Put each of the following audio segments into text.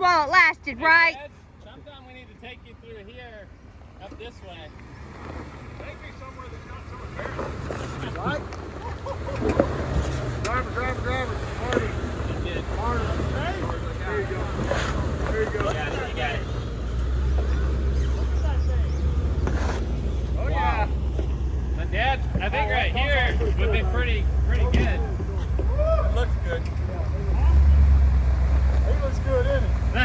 while it lasted, right? Dad, sometime we need to take you through here, up this way. Take me somewhere that's not so embarrassing. Right? Driver. Marty. Marty. Hey. There you go. There you go. You got it. Look at that thing. Oh, yeah. But Dad, I think right here would be pretty good. It looks good. It looks good, isn't it? There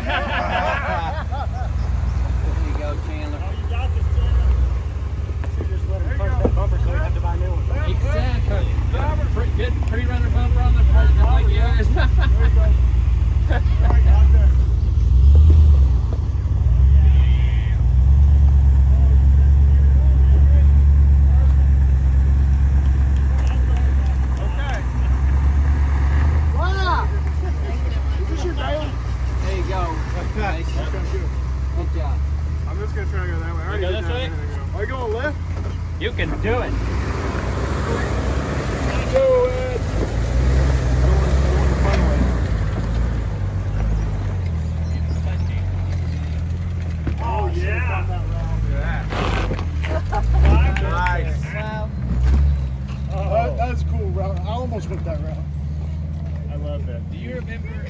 you go, Chandler. Oh, you got this, Chandler. You just let him punch that bumper so you have to buy a new one. Exactly. Pretty good pre-runner bumper on the front, just like yours. There you go. All right, out there. Okay. Wow! Is this your daily? There you go. Nice. Okay, good. Good job. I'm just going to try to go that way. I already go did this that a way? minute ago. Are you going left? You can do it. Go, Ed. Oh, yeah. Nice. That's cool, Rob. I almost went that route. I love that. Do you remember